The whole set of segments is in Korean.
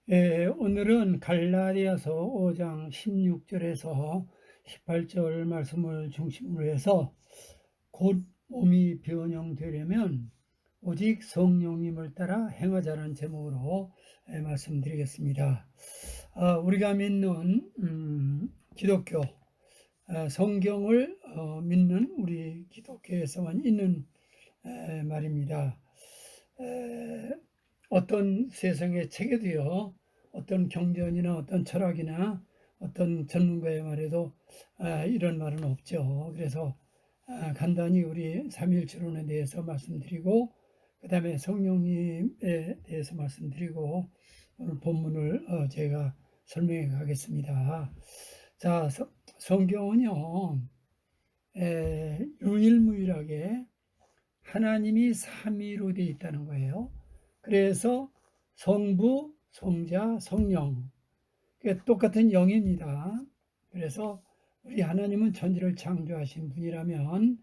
오늘은 갈라디아서 5장 16절에서 18절 말씀을 중심으로 해서 곧 몸이 변형되려면 오직 성령님을 따라 행하자는 제목으로 말씀드리겠습니다. 우리가 믿는 기독교, 성경을 믿는 우리 기독교에서만 있는 말입니다. 어떤 세상의 책에도요, 어떤 경전이나 어떤 철학이나 어떤 전문가의 말에도 이런 말은 없죠. 그래서 간단히 우리 삼위일체론에 대해서 말씀드리고, 그 다음에 성령님에 대해서 말씀드리고, 오늘 본문을 제가 설명해 가겠습니다. 자, 성경은요, 유일무이하게 하나님이 삼위로 되어 있다는 거예요. 그래서 성부, 성자, 성령, 똑같은 영입니다. 그래서 우리 하나님은 천지를 창조하신 분이라면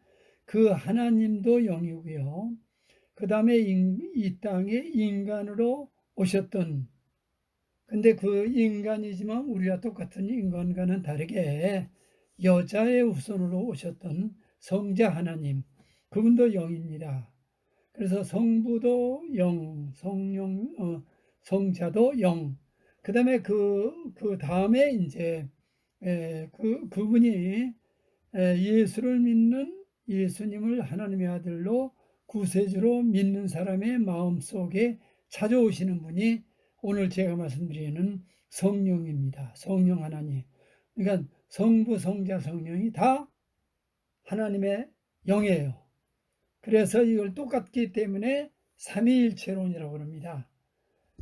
그 하나님도 영이고요. 그 다음에 이 땅에 인간으로 오셨던, 근데 그 인간이지만 우리와 똑같은 인간과는 다르게 여자의 후손으로 오셨던 성자 하나님, 그분도 영입니다. 그래서 성부도 영, 성자도 영. 그 다음에 그 다음에 이제 그분이 예수를 믿는, 예수님을 하나님의 아들로 구세주로 믿는 사람의 마음 속에 찾아오시는 분이 오늘 제가 말씀드리는 성령입니다. 성령 하나님. 그러니까 성부, 성자, 성령이 다 하나님의 영이에요. 그래서 이걸 똑같기 때문에 삼위일체론이라고 합니다.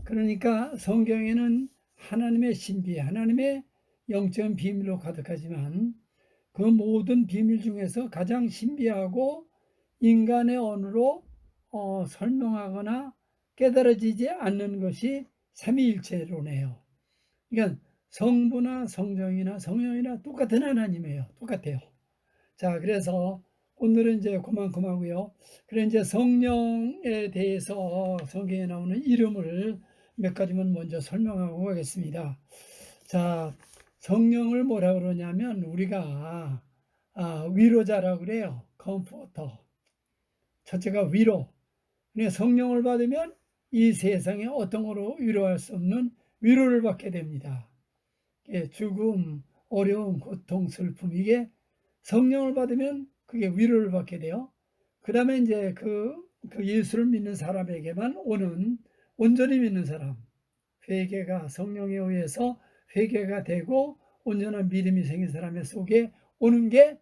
그러니까 성경에는 하나님의 신비, 하나님의 영적인 비밀로 가득하지만 그 모든 비밀 중에서 가장 신비하고 인간의 언어로 설명하거나 깨달아지지 않는 것이 삼위일체론이에요. 그러니까 성부나 성정이나 성령이나 똑같은 하나님이에요. 똑같아요. 자, 그래서 오늘은 이제 그만큼 하고요. 그래 이제 성령에 대해서 성경에 나오는 이름을 몇 가지만 먼저 설명하고 가겠습니다. 자, 성령을 뭐라 그러냐면 우리가 위로자라고 그래요. 컴포터. 첫째가 위로. 그러니까 성령을 받으면 이 세상에 어떤 거로 위로할 수 없는 위로를 받게 됩니다. 죽음, 어려움, 고통, 슬픔, 이게 성령을 받으면 그게 위로를 받게 돼요. 그 다음에 이제 그 예수를 믿는 사람에게만 오는, 온전히 믿는 사람, 회개가 성령에 의해서 회개가 되고 온전한 믿음이 생긴 사람의 속에 오는 게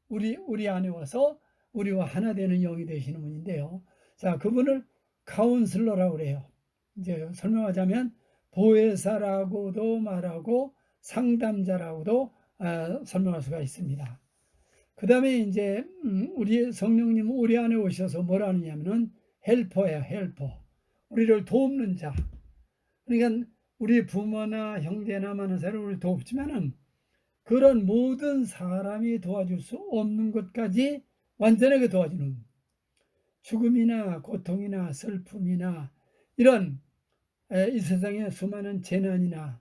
우리 안에 와서 우리와 하나 되는 영이 되시는 분인데요. 자, 그분을 카운슬러라고 그래요. 이제 설명하자면 보혜사라고도 말하고 상담자라고도 설명할 수가 있습니다. 그 다음에 이제 우리 성령님은 우리 안에 오셔서 뭐라 하느냐면은 헬퍼야, 헬퍼. 우리를 돕는 자. 그러니까 우리 부모나 형제나 많은 사람을 돕지만은 그런 모든 사람이 도와줄 수 없는 것까지 완전하게 도와주는, 죽음이나 고통이나 슬픔이나 이런 이 세상의 수많은 재난이나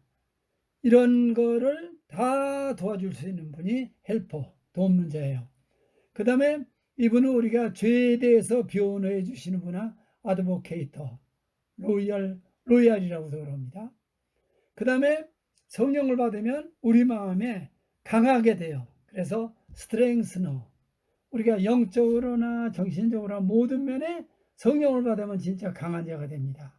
이런 거를 다 도와줄 수 있는 분이 헬퍼, 돕는 자예요. 그 다음에 이분은 우리가 죄에 대해서 변호해 주시는 분은 아드보케이터, 로얄이라고도 그럽니다. 그 다음에 성령을 받으면 우리 마음에 강하게 돼요. 그래서 스트렝스너, 우리가 영적으로나 정신적으로나 모든 면에 성령을 받으면 진짜 강한 자가 됩니다.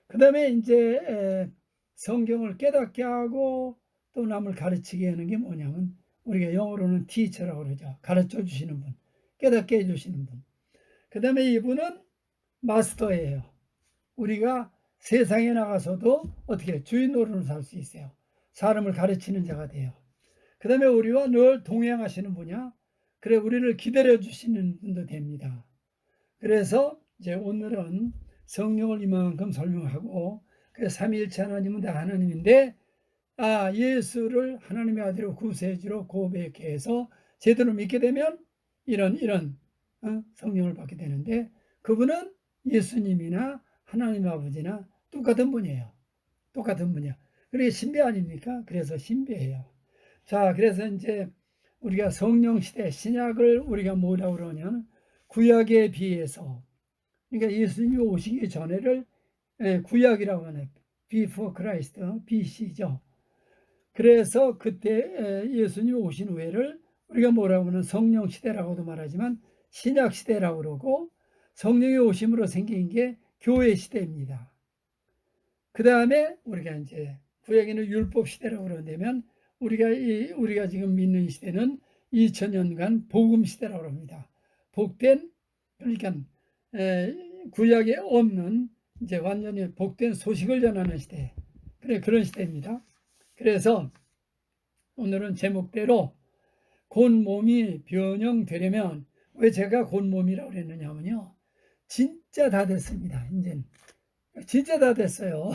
그 다음에 이제 성경을 깨닫게 하고 또 남을 가르치게 하는 게 뭐냐면 우리가 영어로는 티처라고 그러죠. 가르쳐 주시는 분, 깨닫게 해주시는 분. 그 다음에 이분은 마스터예요. 우리가 세상에 나가서도 어떻게 주인 노릇을 할 수 있어요. 사람을 가르치는 자가 돼요. 그 다음에 우리와 늘 동행하시는 분이야. 그래, 우리를 기다려 주시는 분도 됩니다. 그래서 이제 오늘은 성령을 이만큼 설명하고, 그래서 삼위일체 하나님은 다 하나님인데 예수를 하나님의 아들로 구세주로 고백해서 제대로 믿게 되면 이런 성령을 받게 되는데, 그분은 예수님이나 하나님 아버지나 똑같은 분이에요. 똑같은 분이야. 그게 신비 아닙니까? 그래서 신비예요. 자, 그래서 이제 우리가 성령 시대, 신약을 우리가 뭐라고 그러냐면 구약에 비해서, 그러니까 예수님이 오시기 전에를 구약이라고 하네. Before Christ, BC죠. 그래서 그때 예수님이 오신 후에를 우리가 뭐라고 하면 성령 시대라고도 말하지만 신약 시대라고 그러고, 성령이 오심으로 생긴 게 교회 시대입니다. 그 다음에 우리가 이제 구약에는 율법 시대라고 그러는데면 우리가 지금 믿는 시대는 2000년간 복음 시대라고 합니다. 복된, 그러니까 구약에 없는 이제 완전히 복된 소식을 전하는 시대. 그래, 그런 시대입니다. 그래서 오늘은 제목대로 곧 몸이 변형되려면, 왜 제가 곧 몸이라고 그랬느냐면요, 진짜 다 됐습니다. 이제는 진짜 다 됐어요.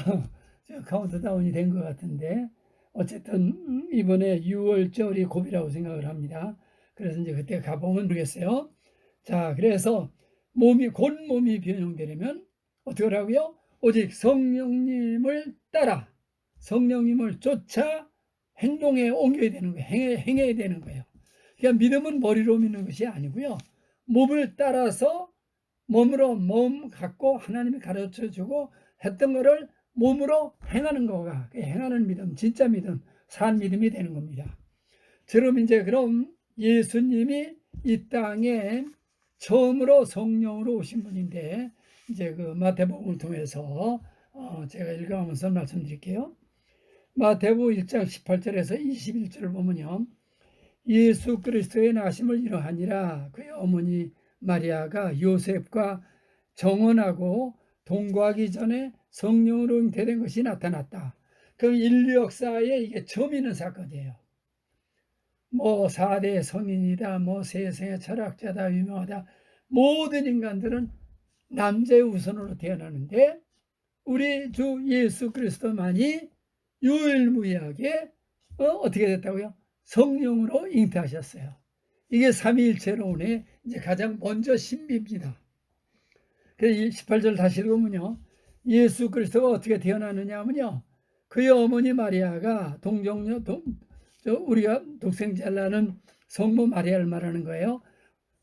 카운트다운이 된 것 같은데, 어쨌든 이번에 6월절이 고비라고 생각을 합니다. 그래서 이제 그때 가보면 모르겠어요. 자, 그래서 곧 몸이 변형되려면 어떻게 하라고요? 오직 성령님을 따라, 성령님을 쫓아 행동에 옮겨야 되는 거예요. 행해야 되는 거예요. 그러니까 믿음은 머리로 믿는 것이 아니고요, 몸을 따라서 몸으로 몸 갖고 하나님이 가르쳐주고 했던 거를 몸으로 행하는 거가 행하는 믿음, 진짜 믿음, 산 믿음이 되는 겁니다. 그럼 예수님이 이 땅에 처음으로 성령으로 오신 분인데, 이제 그 마태복음을 통해서 제가 읽어가면서 말씀드릴게요. 마태복음 1장 18절에서 21절을 보면요, 예수 그리스도의 나심을 이러하니라. 그의 어머니 마리아가 요셉과 정혼하고 동거하기 전에 성령으로 잉태된 것이 나타났다. 그럼 인류 역사에 이게 처음 있는 사건이에요. 뭐 4대 성인이다, 뭐 세상의 철학자다, 유명하다, 모든 인간들은 남자의 우선으로 태어나는데 우리 주 예수 그리스도만이 유일무이하게 어떻게 됐다고요? 성령으로 잉태하셨어요. 이게 삼위일체론의 이제 가장 먼저 신비입니다. 그래서 18절 다시 읽으면요, 예수 그리스도가 어떻게 태어나느냐 하면요, 그의 어머니 마리아가 우리가 독생자라는 성모 마리아를 말하는 거예요.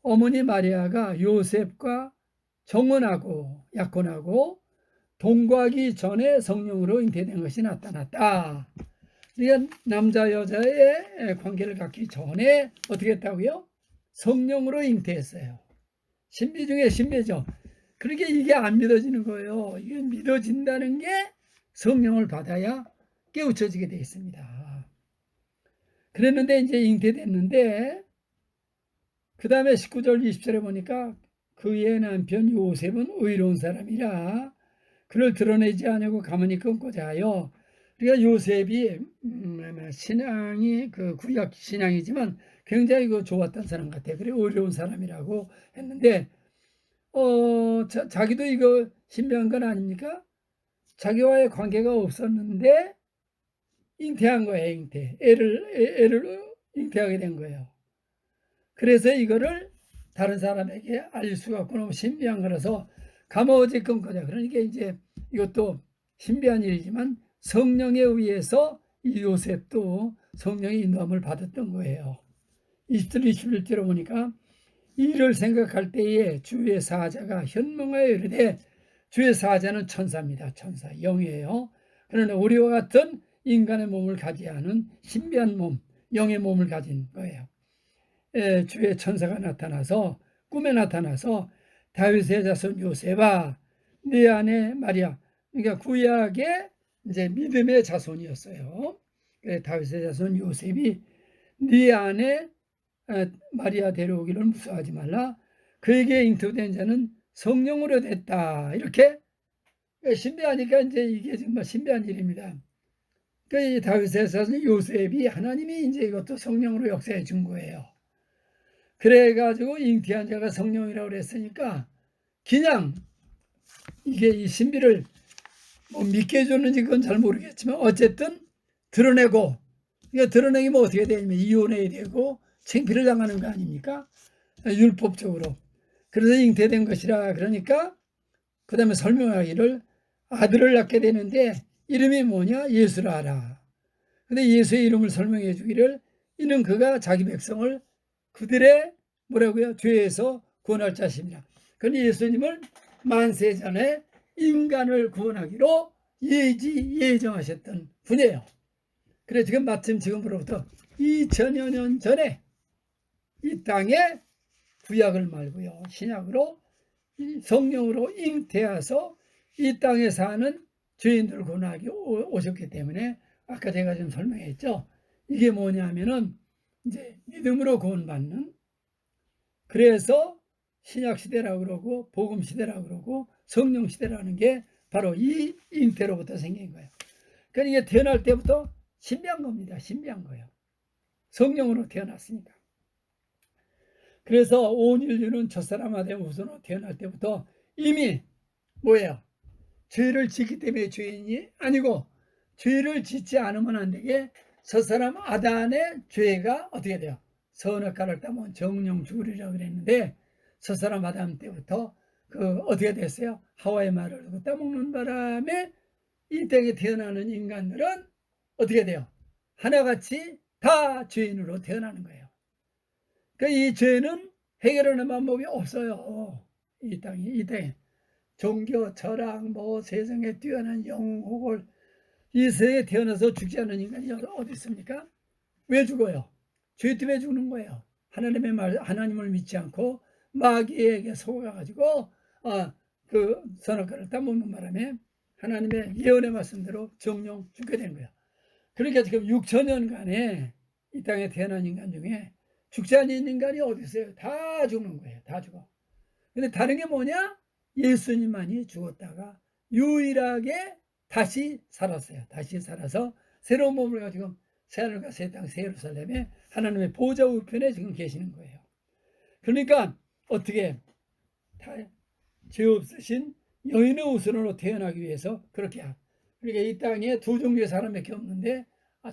어머니 마리아가 요셉과 정혼하고 약혼하고 동거하기 전에 성령으로 잉태된 것이 나타났다. 그러니까 남자 여자의 관계를 갖기 전에 어떻게 했다고요? 성령으로 잉태했어요. 신비 중에 신비죠. 그렇게 이게 안 믿어지는 거예요. 이게 믿어진다는 게 성령을 받아야 깨우쳐지게 되어 있습니다. 그랬는데 이제 잉태됐는데, 그 다음에 19절 20절에 보니까 그의 남편 요셉은 의로운 사람이라 그를 드러내지 않으고 가만히 끊고자 하여, 그러니까 요셉이 신앙이 그 구약 신앙이지만 굉장히 좋았던 사람 같아요. 그래 의로운 사람이라고 했는데 자기도 이거 신비한 건 아닙니까? 자기와의 관계가 없었는데 잉태한 거예요. 애를 잉태하게 된 거예요. 그래서 이거를 다른 사람에게 알릴 수가 없고 너무 신비한 거라서 감아오지 끊고자. 그러니까 이제 이것도 신비한 일이지만 성령에 의해서 이 요셉도 성령의 인도함을 받았던 거예요. 20절 21절로 보니까 이를 생각할 때에 주의 사자가 현몽하여 이르되, 주의 사자는 천사입니다. 천사, 영이에요. 그러나 우리와 같은 인간의 몸을 가지지 않은 신비한 몸, 영의 몸을 가진 거예요. 주의 천사가 나타나서 꿈에 나타나서 다윗의 자손 요셉아 네 아내 마리아, 그러니까 구약의 이제 믿음의 자손이었어요. 다윗의 자손 요셉이 네 아내 마리아 데려오기를 무서워하지 말라. 그에게 잉태된 자는 성령으로 됐다. 이렇게 신비하니까 이제 이게 정말 신비한 일입니다. 그 다윗의 자손 요셉이 하나님이 이제 이것도 성령으로 역사해 준 거예요. 그래가지고 잉태한 자가 성령이라고 그랬으니까 그냥 이게 이 신비를 뭐 믿게 해줬는지 그건 잘 모르겠지만 어쨌든 드러내고, 이거 드러내기면 어떻게 되냐면 이혼해야 되고 창피를 당하는 거 아닙니까? 율법적으로. 그래서 잉태된 것이라. 그러니까 그 다음에 설명하기를 아들을 낳게 되는데 이름이 뭐냐? 예수라 하라. 근데 예수의 이름을 설명해 주기를 이는 그가 자기 백성을 그들의 뭐라고요? 죄에서 구원할 자십니다. 그런데 예수님을 만세 전에 인간을 구원하기로 예정하셨던 분이에요. 그래 지금 마침 지금으로부터 2000여 년 전에 이 땅에 구약을 말고요 신약으로 성령으로 잉태하서 이 땅에 사는 죄인들을 구원하기 오셨기 때문에 아까 제가 좀 설명했죠. 이게 뭐냐면은 이제 믿음으로 구원받는, 그래서 신약 시대라고 그러고 복음 시대라고 그러고 성령 시대라는 게 바로 이 잉태로부터 생긴 거예요. 그러니까 이게 태어날 때부터 신비한 겁니다. 신비한 거예요. 성령으로 태어났으니까. 그래서 온 인류는 첫사람 아담 후손으로 태어날 때부터 이미 뭐예요? 죄를 짓기 때문에 죄인이 아니고 죄를 짓지 않으면 안 되게 첫사람 아담의 죄가 어떻게 돼요? 선악과를 따면 정령 죽으리라고 그랬는데 첫사람 아담 때부터 어떻게 됐어요? 하와의 말을 듣고 따먹는 바람에 이 땅에 태어나는 인간들은 어떻게 돼요? 하나같이 다 죄인으로 태어나는 거예요. 그러니까 이 죄는 해결하는 방법이 없어요. 이 땅에 종교, 철학, 세상에 뛰어난 영혼을 이 세상에 태어나서 죽지 않은 인간이 어디 있습니까? 왜 죽어요? 죄 때문에 죽는 거예요. 하나님의 말, 하나님을 믿지 않고 마귀에게 속아가지고 그 선악과를 따먹는 바람에 하나님의 예언의 말씀대로 정령 죽게 된 거예요. 그러니까 지금 6천년간에 이 땅에 태어난 인간 중에 죽지 않은 인간이 어디 있어요? 다 죽는 거예요. 다 죽어. 근데 다른 게 뭐냐? 예수님만이 죽었다가 유일하게 다시 살았어요. 다시 살아서 새로운 몸을 가지고 새하늘과 새 땅, 새 예루살렘에 하나님의 보좌 우편에 지금 계시는 거예요. 그러니까 어떻게 죄 없으신 여인의 후손으로 태어나기 위해서 그렇게 그러니까 이 땅에 두 종류의 사람밖에 없는데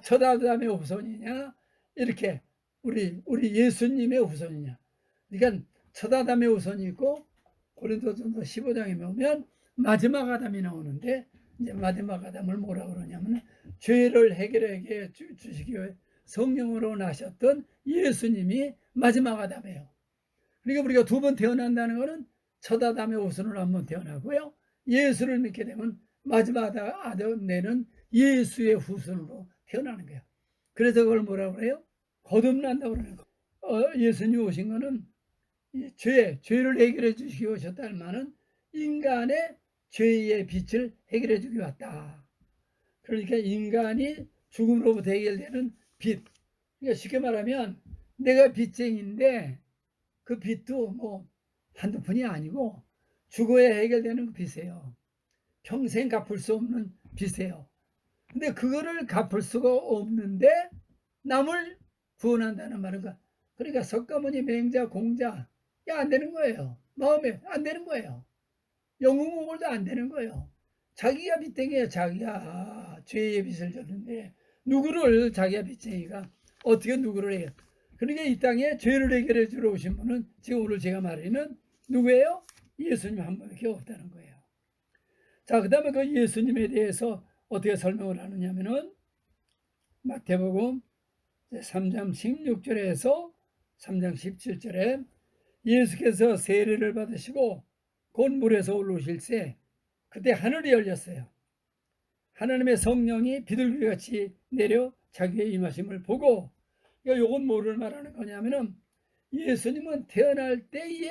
첫 아담의 후손이냐 이렇게 우리 예수님의 후손이냐. 그러니까 첫 아담의 후손이 있고 고린도전서 15장에 보면 마지막 아담이 나오는데 이제 마지막 아담을 뭐라 그러냐면 죄를 해결하게 주시기 위해 성령으로 나셨던 예수님이 마지막 아담이에요. 그러니까 우리가 두 번 태어난다는 것은 첫 아담의 후손으로 한 번 태어나고요. 예수를 믿게 되면 마지막 아담 내는 예수의 후손으로 태어나는 거예요. 그래서 그걸 뭐라고 그래요? 거듭난다고 그러는 거예요. 예수님이 오신 거는 죄를 해결해 주시기 오셨다는 말은 인간의 죄의 빛을 해결해 주기 왔다. 그러니까 인간이 죽음으로부터 해결되는 빛. 그러니까 쉽게 말하면 내가 빚쟁이인데 그 빚도 한두 푼이 아니고 죽어야 해결되는 그 빚이에요. 평생 갚을 수 없는 빚이에요. 근데 그거를 갚을 수가 없는데 남을 구원한다는 말은 그러니까 석가모니 맹자 공자 안 되는 거예요. 마음에 안 되는 거예요. 영웅공을도 안 되는 거예요. 자기가 빚쟁이에요. 자기가 죄의 빚을 졌는데 누구를 자기가 빚쟁이가 어떻게 누구를 해요? 그러니까 이 땅에 죄를 해결해 주러 오신 분은 지금 오늘 제가 말하는 누구예요? 예수님 한 분밖에 없다는 거예요. 자, 그 다음에 그 예수님에 대해서 어떻게 설명을 하느냐면은 마태복음 3장 16절에서 3장 17절에 예수께서 세례를 받으시고 곧 물에서 올라오실새 그때 하늘이 열렸어요. 하나님의 성령이 비둘기같이 내려 자기의 임하심을 보고 이건 뭐를 말하는 거냐면은 예수님은 태어날 때에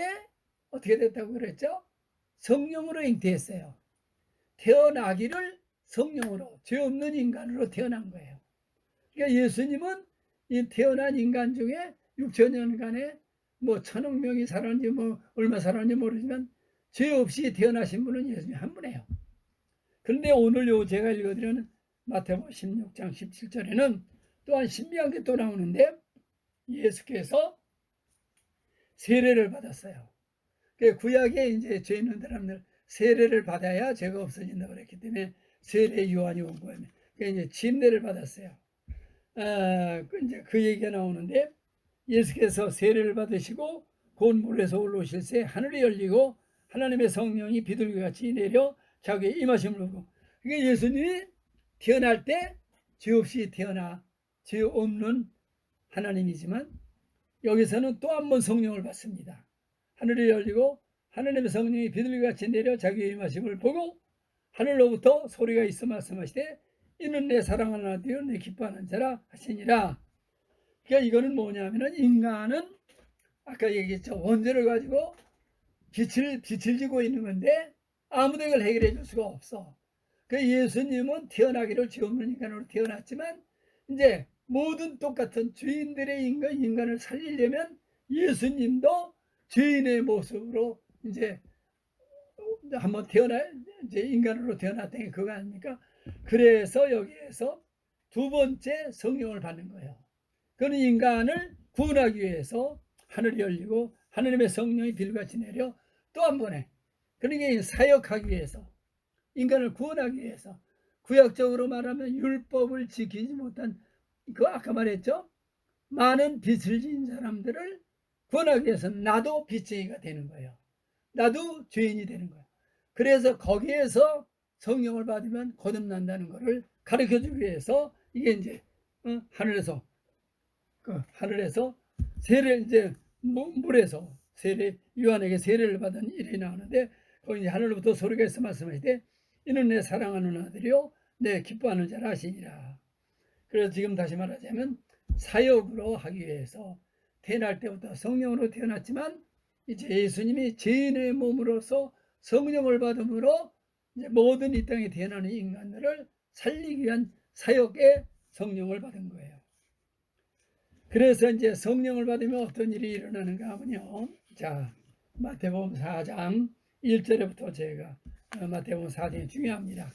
어떻게 됐다고 그랬죠? 성령으로 잉태했어요. 태어나기를 성령으로 죄 없는 인간으로 태어난 거예요. 그러니까 예수님은 이 태어난 인간 중에 6천년간에 1000억 명이 살았는지 얼마 살았는지 모르지만 죄 없이 태어나신 분은 예수님 한 분이에요. 그런데 오늘 제가 읽어드리는 마태복음 16장 17절에는 또한 신비한 게 또 나오는데 예수께서 세례를 받았어요. 구약에 이제 죄 있는 사람들 세례를 받아야 죄가 없어진다고 그랬기 때문에 세례 요한이 온 거예요. 그러니까 이제 침례를 받았어요. 이제 그 얘기가 나오는데 예수께서 세례를 받으시고 곧 물에서 올라오실새 하늘이 열리고 하나님의 성령이 비둘기같이 내려 자기의 임하심을 보고 그러니까 예수님이 태어날 때 죄 없이 태어나 죄 없는 하나님이지만 여기서는 또 한 번 성령을 받습니다. 하늘이 열리고 하나님의 성령이 비둘기같이 내려 자기의 임하심을 보고 하늘로부터 소리가 있어 말씀하시되 이는 내 사랑하는 아들이요 내 기뻐하는 자라 하시니라. 그러니까 이거는 뭐냐면은 인간은 아까 얘기했죠. 원죄를 가지고 빛을 지고 있는 건데 아무도 이걸 해결해 줄 수가 없어. 그 예수님은 태어나기를 죄 없는 인간으로 태어났지만 이제 모든 똑같은 죄인들의 인간을 살리려면 예수님도 죄인의 모습으로 이제 한번 이제 인간으로 태어났다는 게 그거 아닙니까? 그래서 여기에서 두 번째 성령을 받는 거예요. 그는 인간을 구원하기 위해서 하늘이 열리고 하느님의 성령이 빌같이 내려 또 한 번에 그러니까 사역하기 위해서 인간을 구원하기 위해서 구약적으로 말하면 율법을 지키지 못한 그 아까 말했죠. 많은 빛을 지닌 사람들을 구원하기 위해서 나도 빛쟁이가 되는 거예요. 나도 죄인이 되는 거예요. 그래서 거기에서 성령을 받으면 거듭난다는 것을 가르쳐 주기 위해서 이게 이제 하늘에서 세례 이제 물에서 세례 요한에게 세례를 받은 일이 나오는데 거기 하늘로부터 소리가 있어 말씀하시되 이는 내 사랑하는 아들이요 내 기뻐하는 자라 하시니라. 그래서 지금 다시 말하자면 사역으로 하기 위해서 태어날 때부터 성령으로 태어났지만 이제 예수님이 죄인의 몸으로서 성령을 받음으로 이제 모든 이 땅에 태어나는 인간들을 살리기 위한 사역에 성령을 받은 거예요. 그래서 이제 성령을 받으면 어떤 일이 일어나는가 하면요. 자, 마태복음 4장 1절부터 제가 마태복음 4장이 중요합니다.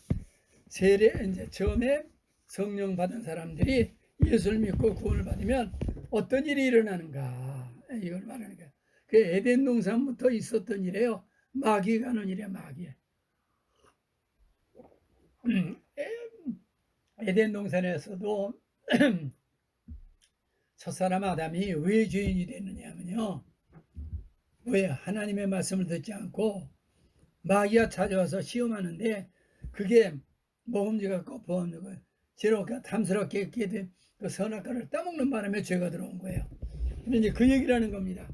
이제 처음에 성령 받은 사람들이 예수를 믿고 구원을 받으면 어떤 일이 일어나는가 이걸 말하는 거예요. 그 에덴 동산부터 있었던 일이에요. 마귀가 하는 일이야, 마귀. 에덴 동산에서도 첫사람 아담이 왜 죄인이 됐느냐면요. 왜 하나님의 말씀을 듣지 않고 마귀가 찾아와서 시험하는데 그게 모험지 같고 보험지고 죄로 탐스럽게 있게 된 그 선악과를 따먹는 바람에 죄가 들어온 거예요. 그런데 그 얘기를 하는 겁니다.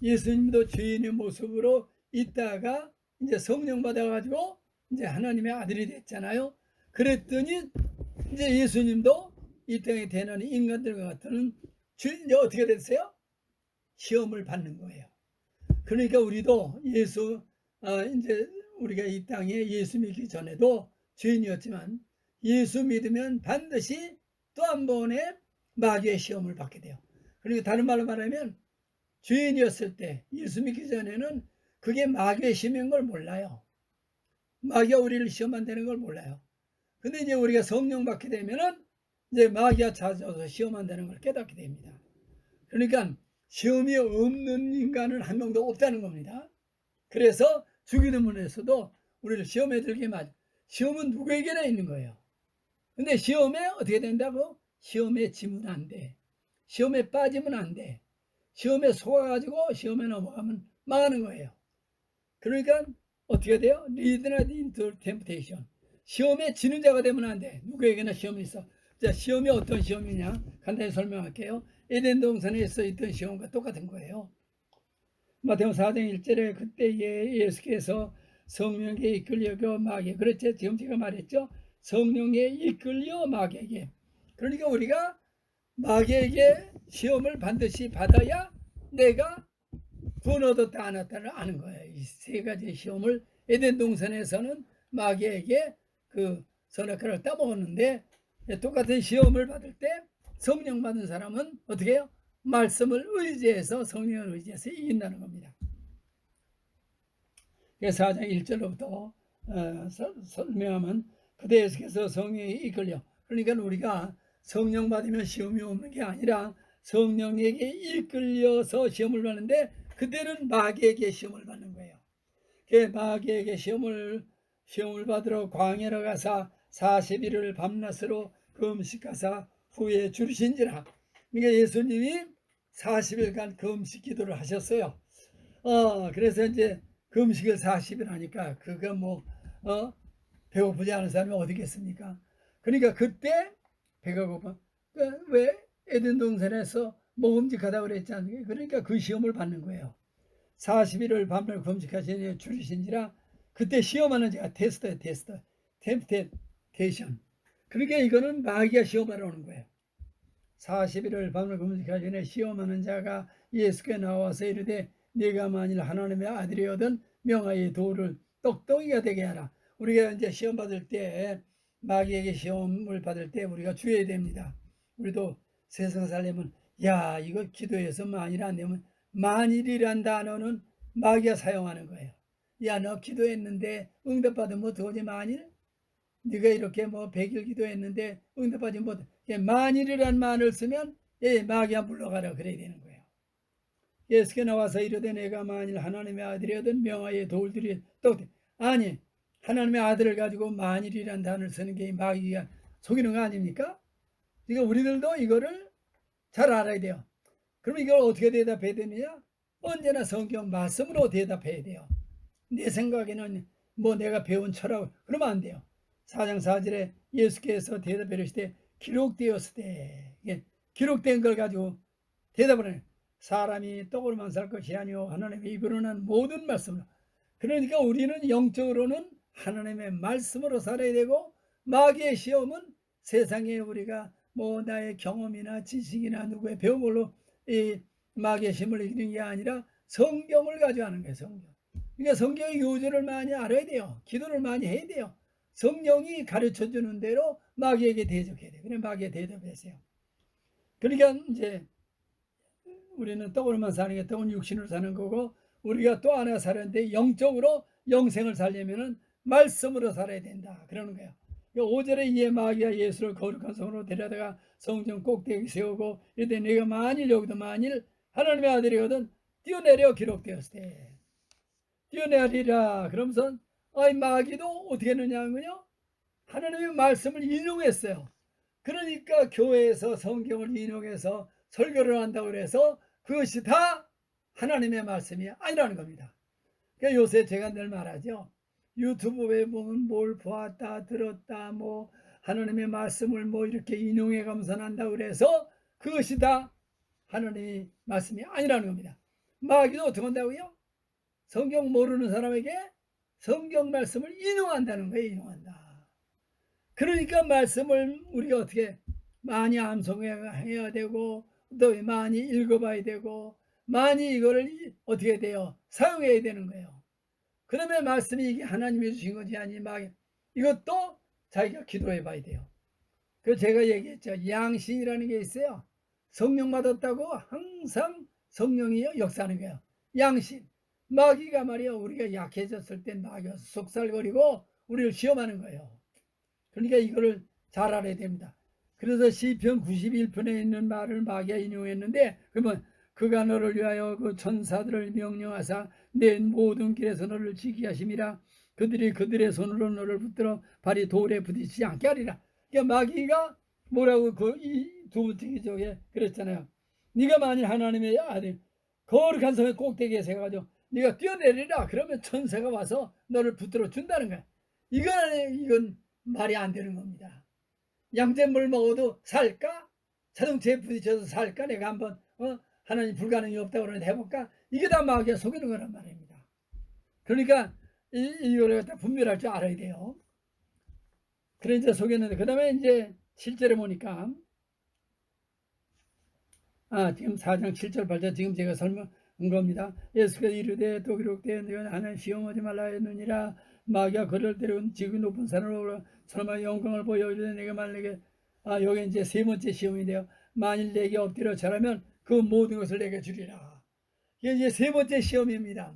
예수님도 죄인의 모습으로 있다가 이제 성령 받아가지고 이제 하나님의 아들이 됐잖아요. 그랬더니 이제 예수님도 이 땅에 태어나는 인간들과 같은 이제 어떻게 됐어요? 시험을 받는 거예요. 그러니까 우리도 이제 우리가 이 땅에 예수 믿기 전에도 죄인이었지만 예수 믿으면 반드시 또 한 번의 마귀의 시험을 받게 돼요. 그러니까 다른 말로 말하면 죄인이었을 때 예수 믿기 전에는 그게 마귀의 시험인 걸 몰라요. 마귀가 우리를 시험한다는 걸 몰라요. 근데 이제 우리가 성령 받게 되면은 이제 마귀가 찾아와서 시험한다는 걸 깨닫게 됩니다. 그러니까 시험이 없는 인간은 한 명도 없다는 겁니다. 그래서 주기도문에서도 우리를 시험에 들게 맞아. 시험은 누구에게나 있는 거예요. 근데 시험에 어떻게 된다고? 시험에 지면 안 돼. 시험에 빠지면 안 돼. 시험에 속아가지고 시험에 넘어가면 망하는 거예요. 그러니까 어떻게 돼요? Lead not into temptation. 시험에 지는 자가 되면 안 돼. 누구에게나 시험이 있어. 자, 시험이 어떤 시험이냐? 간단히 설명할게요. 에덴 동산에 있던 시험과 똑같은 거예요. 마태복음 4장 1절에 그때 예수께서 성령에게 이끌려 마귀, 그렇죠? 지금 제가 말했죠? 성령에 이끌려 마귀에게. 그러니까 우리가 마귀에게 시험을 반드시 받아야 내가 구원 얻었다 안 얻었다를 아는 거예요. 이 세 가지 시험을 에덴 동산에서는 마귀에게 그 선악과를 따먹었는데 똑같은 시험을 받을 때 성령 받은 사람은 어떻게 해요? 말씀을 의지해서 성령을 의지해서 이긴다는 겁니다. 4장 1절로부터 설명하면 그때 예수께서 성령에 이끌려 그러니까 우리가 성령 받으면 시험이 없는 게 아니라 성령에게 이끌려서 시험을 받는데 그때는 마귀에게 시험을 받는 거예요. 마귀에게 시험을 받으러 광야로 가사 40일을 밤낮으로 금식하사 후에 줄이신지라. 그러니까 예수님이 40일간 금식 기도를 하셨어요. 그래서 이제 금식을 40일 하니까 그거 배고프지 않은 사람이 어디겠습니까? 그러니까 그때 배가 고파. 왜 에덴 동산에서 먹음직하다 그랬지 않습니까? 그러니까 그 시험을 받는 거예요. 40일을 밤을 금식하시니 줄이신지라. 그때 시험하는 자가 테스트예요. 테스트. 템테이션. 그러니까 이거는 마귀가 시험하러 오는 거예요. 40일을 밤을 금식하시니 시험하는 자가 예수께 나와서 이르되 네가 만일 하나님의 아들이거든 명하여 돌을 떡덩이가 되게 하라. 우리가 이제 시험 받을 때, 마귀에게 시험을 받을 때 우리가 주의해야 됩니다. 우리도 세상 살려면 야 이거 기도해서 만일 안 되면, 만일이란 단어는 마귀가 사용하는 거예요. 야 너 기도했는데 응답받으면 어떡하지 만일? 네가 이렇게 뭐 100일 기도했는데 응답받지 못, 만일이란 말을 쓰면 마귀야 물러가라 그래야 되는 거예요. 예수께 나와서 이르되 내가 만일 하나님의 아들이거든 명하여 돌들이 떡, 아니 하나님의 아들을 가지고 만일이란 단어를 쓰는 게 마귀가 속이는 거 아닙니까? 그러니까 우리들도 이거를 잘 알아야 돼요. 그럼 이걸 어떻게 대답해야 되느냐? 언제나 성경 말씀으로 대답해야 돼요. 내 생각에는 뭐 내가 배운 철학, 그러면 안 돼요. 4장 4절에 예수께서 대답해 이르시되 기록되었을 때, 기록된 걸 가지고 대답을 해요. 사람이 떡으로만 살 것이 아니오 하나님의 입으로 난 모든 말씀으로. 그러니까 우리는 영적으로는 하나님의 말씀으로 살아야 되고, 마귀의 시험은 세상에 우리가 뭐 나의 경험이나 지식이나 누구의 배운 걸로 이 마귀의 시험을 이기는 게 아니라 성경을 가지고 하는 거예요. 성경. 그러니까 성경의 요절을 많이 알아야 돼요. 기도를 많이 해야 돼요. 성령이 가르쳐 주는 대로 마귀에게 대적해야 돼요. 그래 마귀에 대답했어요. 그러니까 이제 우리는 떡으로만 사는 게 떡은 육신으로 사는 거고, 우리가 또 하나 살았는데 영적으로 영생을 살려면은 말씀으로 살아야 된다 그러는 거예요. 5절에 이에 마귀가 예수를 거룩한 성으로 데려다가 성전 꼭대기 세우고 이때 네가 만일 여기도 만일 하나님의 아들이거든 뛰어내려 기록되었을 때 뛰어내리라. 그러면서 마귀도 어떻게 했느냐면요, 하나님의 말씀을 인용했어요. 그러니까 교회에서 성경을 인용해서 설교를 한다고 해서 그것이 다 하나님의 말씀이 아니라는 겁니다. 그러니까 요새 제가 늘 말하죠. 유튜브에 보면 뭘 보았다 들었다 뭐 하나님의 말씀을 뭐 이렇게 인용해 가면서 한다고 그래서 그것이 다 하나님의 말씀이 아니라는 겁니다. 마귀도 어떻게 한다고요? 성경 모르는 사람에게 성경 말씀을 인용한다는 거예요. 인용한다. 그러니까 말씀을 우리가 어떻게 많이 암송해야 되고 또 많이 읽어봐야 되고 많이 이거를 어떻게 돼요? 사용해야 되는 거예요. 그러면 말씀이 이게 하나님이 주신 거지 아니 막 이것도 자기가 기도해 봐야 돼요. 그 제가 얘기했죠. 양신이라는 게 있어요. 성령 받았다고 항상 성령이 역사하는 거예요. 양신. 마귀가 말이야 우리가 약해졌을 때 마귀가 속살거리고 우리를 시험하는 거예요. 그러니까 이거를 잘 알아야 됩니다. 그래서 시편 91편에 있는 말을 마귀가 인용했는데, 그러면 그가 너를 위하여 그 천사들을 명령하사 내 모든 길에서 너를 지키게 하심이라. 그들이 그들의 손으로 너를 붙들어 발이 돌에 부딪히지 않게 하리라. 그러니까 마귀가 뭐라고 이 두 번째 기적에 그랬잖아요. 네가 만일 하나님의 아들 거룩한 성의 꼭대기에 세가지고 네가 뛰어내리라. 그러면 천사가 와서 너를 붙들어 준다는 거야. 이건 말이 안 되는 겁니다. 양잿물 먹어도 살까? 자동차에 부딪혀서 살까? 내가 한번 하나님 불가능이 없다고 그러는데 해볼까? 이게 다 마귀가 속이는 거란 말입니다. 그러니까 이거를 갖다 분별할 줄 알아야 돼요. 그래 이제 속였는데 그 다음에 이제 7절에 보니까 지금 4장 7절 8절 지금 제가 설명한 겁니다. 예수께서 이르되 또 기록되어 너희는 하나님 시험하지 말라 했느니라. 마귀가 그를 데려온 지극히 높은 산으로 설마 영광을 보여 이르되 내가 만일 여기 이제 세 번째 시험인데요. 만일 내게 엎드려 절하면 그 모든 것을 내게 주리라. 이게 이제 세 번째 시험입니다.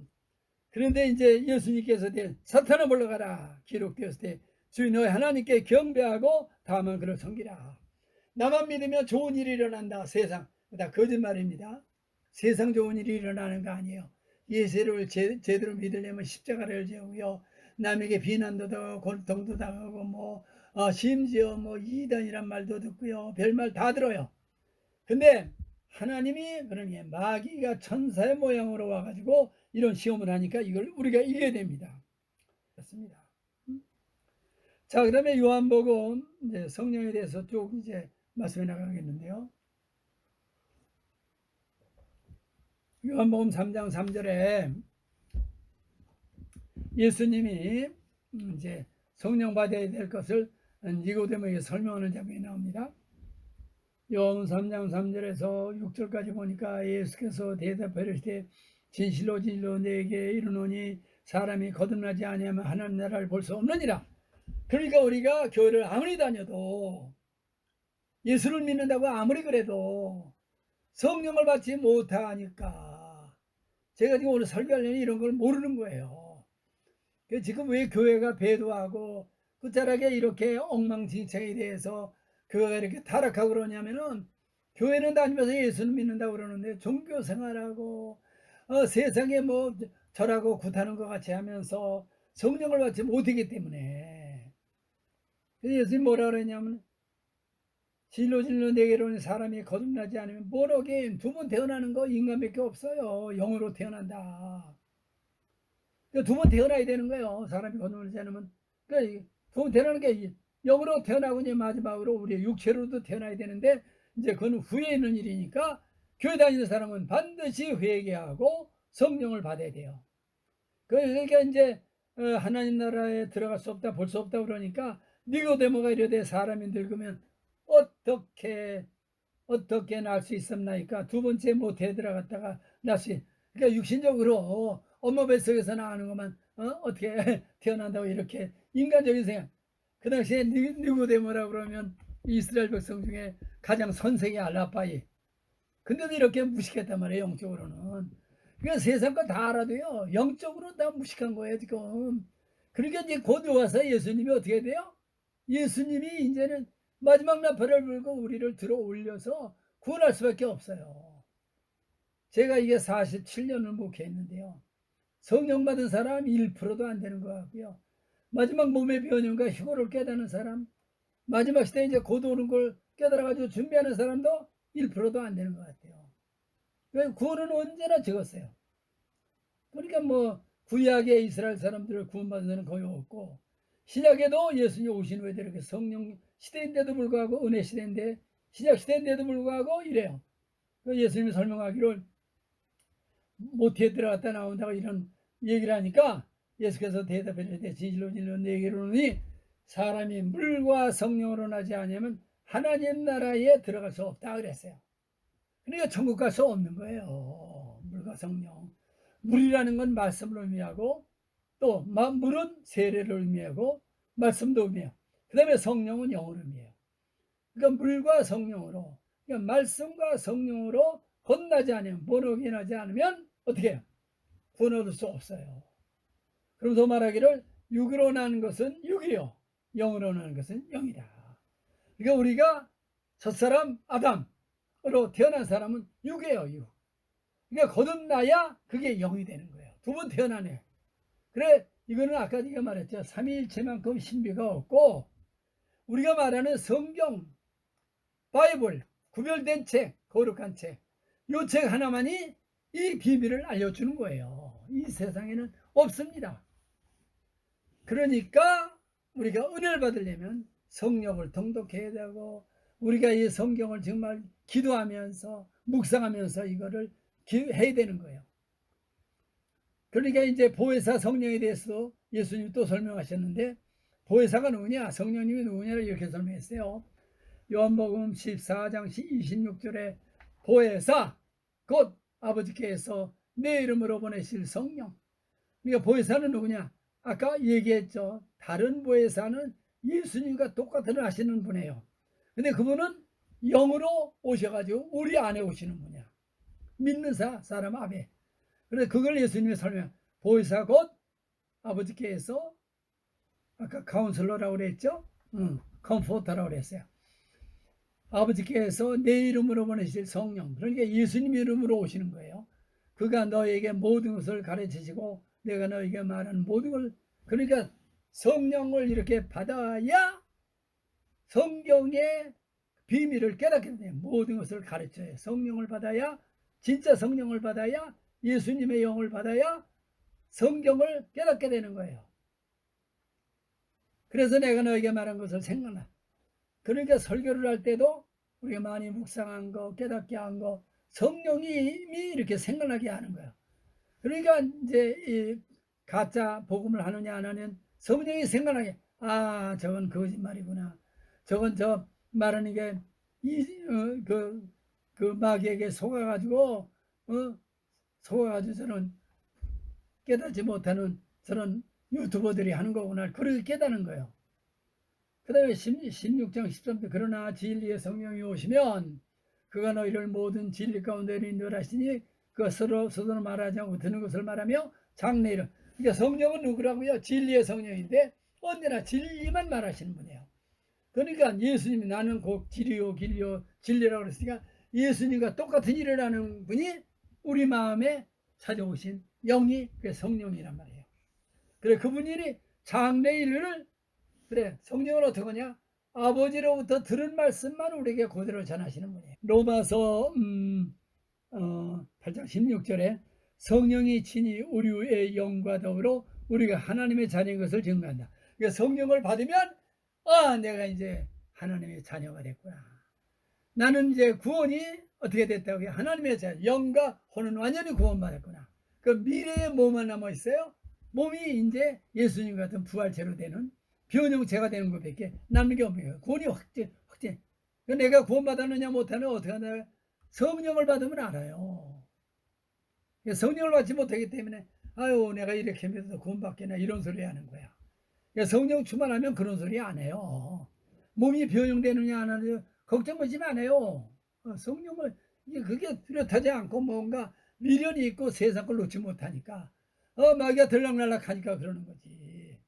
그런데 이제 예수님께서 사탄아 물러가라 기록되었을 때 주인 너희 하나님께 경배하고 다만 그를 섬기라. 나만 믿으면 좋은 일이 일어난다. 세상 다 거짓말입니다. 세상 좋은 일이 일어나는 거 아니에요. 예수를 제대로 믿으려면 십자가를 지고요. 남에게 비난도 당하고 고통도 당하고 뭐 심지어 뭐 이단이란 말도 듣고요. 별말 다 들어요. 근데 하나님이 그러니 마귀가 천사의 모양으로 와가지고 이런 시험을 하니까 이걸 우리가 이겨야 됩니다. 그렇습니다. 자, 그다음에 요한복음 이제 성령에 대해서 쭉 이제 말씀해 나가겠는데요. 요한복음 3장 3절에 예수님이 이제 성령 받아야 될 것을 니고데모에게 설명하는 장면이 나옵니다. 요한복음 3장 3절에서 6절까지 보니까 예수께서 대답하시되 진실로 진실로 내게 이르노니 사람이 거듭나지 아니하면 하나님 나라를 볼 수 없느니라. 그러니까 우리가 교회를 아무리 다녀도 예수를 믿는다고 아무리 그래도 성령을 받지 못하니까 제가 지금 오늘 설교하려니 이런 걸 모르는 거예요. 지금 왜 교회가 배도하고 끝자락에 이렇게 엉망진창에 대해서 그가 이렇게 타락하고 그러냐면은 교회는 다니면서 예수는 믿는다고 그러는데 종교 생활하고 세상에 뭐 절하고 굿하는 것 같이 하면서 성령을 받지 못하기 때문에 예수님 뭐라 그랬냐면 진로 내게로는 사람이 거듭나지 않으면 뭐로긴 두 번 태어나는 거 인간밖에 없어요. 영으로 태어난다. 두 번 태어나야 되는 거예요. 사람이 거듭나지 않으면. 그러니까 두 번 태어나는 게 영으로 태어나고 이제 마지막으로 우리 육체로도 태어나야 되는데 이제 그건 후에 있는 일이니까 교회 다니는 사람은 반드시 회개하고 성령을 받아야 돼요. 그러니까 이제 하나님 나라에 들어갈 수 없다, 볼 수 없다 그러니까 니고데모가 이르되 사람이 늙으면 어떻게 날 수 있었나이까. 두 번째 못해 들어갔다가 날 수 그러니까 육신적으로 엄마 뱃속에서 나오는 것만 어떻게 태어난다고 이렇게 인간적인 생각. 그 당시에 니고데모라 그러면 이스라엘 백성 중에 가장 선생이 알라빠이. 근데도 이렇게 무식했단 말이에요. 영적으로는. 그러니까 세상 거 다 알아도요 영적으로 다 무식한 거예요 지금. 그러니까 이제 곧 와서 예수님이 어떻게 돼요? 예수님이 이제는 마지막 나팔을 불고 우리를 들어 올려서 구원할 수밖에 없어요. 제가 이게 47년을 목회했는데요. 성령 받은 사람 1%도 안 되는 것 같고요. 마지막 몸의 변형과 휴거를 깨닫는 사람, 마지막 시대에 이제 곧 오는 걸 깨달아가지고 준비하는 사람도 1%도 안 되는 것 같아요. 구원은 언제나 적었어요. 그러니까 뭐 구약에 이스라엘 사람들을 구원받은 사람은 거의 없고 신약에도 예수님 오신 후에 이렇게 성령 시대인데도 불구하고 은혜 시대인데 신약 시대인데도 불구하고 이래요. 예수님이 설명하기를 모태에 들어갔다 나온다고 이런 얘기를 하니까 예수께서 대답하시되 진실로 진실로 내게 이르노니 사람이 물과 성령으로 나지 아니하면 하나님 나라에 들어갈 수 없다 그랬어요. 그러니까 천국 갈 수 없는 거예요. 물과 성령. 물이라는 건 말씀을 의미하고 또 물은 세례를 의미하고 말씀도 의미해요. 그 다음에 성령은 영을 의미해요. 그러니까 물과 성령으로, 그러니까 말씀과 성령으로 건나지 않으면, 번역이 나지 않으면 어떻게 해요? 구원 얻을 수 없어요. 그러면서 말하기를 육으로 나는 것은 육이요, 영으로 나는 것은 영이다. 그러니까 우리가 첫사람 아담으로 태어난 사람은 육이에요, 육. 그러니까 거듭나야 그게 영이 되는 거예요. 두 번 태어나네. 그래, 이거는 아까 제가 말했죠. 삼위일체만큼 신비가 없고 우리가 말하는 성경, 바이블, 구별된 책, 거룩한 책, 이 책 하나만이 이 비밀을 알려주는 거예요. 이 세상에는 없습니다. 그러니까 우리가 은혜를 받으려면 성령을 통독해야 되고 우리가 이 성경을 정말 기도하면서 묵상하면서 이거를 해야 되는 거예요. 그러니까 이제 보혜사 성령에 대해서 예수님이 또 설명하셨는데 보혜사가 누구냐? 성령님이 누구냐? 이렇게 설명했어요. 요한복음 14장 26절에 보혜사 곧 아버지께서 내 이름으로 보내실 성령. 그러니까 보혜사는 누구냐? 아까 얘기했죠. 다른 보혜사는 예수님과 똑같은 일 하시는 분이에요. 근데 그분은 영으로 오셔가지고 우리 안에 오시는 분이야. 믿는 사람 앞에. 그래서 그걸 예수님이 설명. 보혜사 곧 아버지께서 아까 카운슬러라고 그랬죠? 컴포터라고 그랬어요. 아버지께서 내 이름으로 보내실 성령. 그러니까 예수님 이름으로 오시는 거예요. 그가 너에게 모든 것을 가르치시고 내가 너에게 말하는 모든 걸 그러니까 성령을 이렇게 받아야 성경의 비밀을 깨닫게 돼요. 모든 것을 가르쳐요. 성령을 받아야 진짜 성령을 받아야 예수님의 영을 받아야 성경을 깨닫게 되는 거예요. 그래서 내가 너에게 말한 것을 생각나. 그러니까 설교를 할 때도 우리가 많이 묵상한 거, 깨닫게 한 거, 성령이 이미 이렇게 생각나게 하는 거예요. 그러니까 이제 이 가짜 복음을 하느냐 안 하는 성령이 생각나게, 아, 저건 거짓말이구나. 저건 저 말하는 게 그 마귀에게 속아가지고 저는 깨닫지 못하는 저런 유튜버들이 하는 거구나. 그렇게 깨닫는 거예요. 그 다음에 16장 13절, 그러나 진리의 성령이 오시면 그가 너희를 모든 진리 가운데 인도하시니 그 서로 말하지 않고 듣는 것을 말하며 장래 이름. 그러니까 성령은 누구라고요? 진리의 성령인데 언제나 진리만 말하시는 분이에요. 그러니까 예수님이 나는 곧 길이요 길이요 진리라고 그랬으니까 예수님과 똑같은 일을 하는 분이 우리 마음에 찾아오신 영이 성령이란 말이에요. 그래, 그분이 장래 일을, 그래, 성령은 어떻게 하냐? 아버지로부터 들은 말씀만 우리에게 그대로 전하시는 분이에요. 로마서 8장 16절에 성령이 친히 우리의 영과 더불어 우리가 하나님의 자녀인 것을 증거한다. 그러니까 성령을 받으면 내가 이제 하나님의 자녀가 됐구나. 나는 이제 구원이 어떻게 됐다고 해요? 하나님의 자녀, 영과 혼은 완전히 구원받았구나. 그 미래의 몸만 남아 있어요. 몸이 이제 예수님 같은 부활체로 되는 변형체가 되는 것밖에 남는 게 없는 거예요. 구원이 확정. 내가 구원받았느냐 못하느냐 어떻게 하냐? 성령을 받으면 알아요. 성령을 받지 못하기 때문에 아유, 내가 이렇게 믿어도 구원받겠나 이런 소리 하는 거야. 성령 충만하면 그런 소리 안 해요. 몸이 변형되느냐 안 하느냐 걱정하지 마세요. 성령을 그게 뚜렷하지 않고 뭔가 미련이 있고 세상 걸 놓지 못하니까 마귀가 들락날락 하니까 그러는 거지.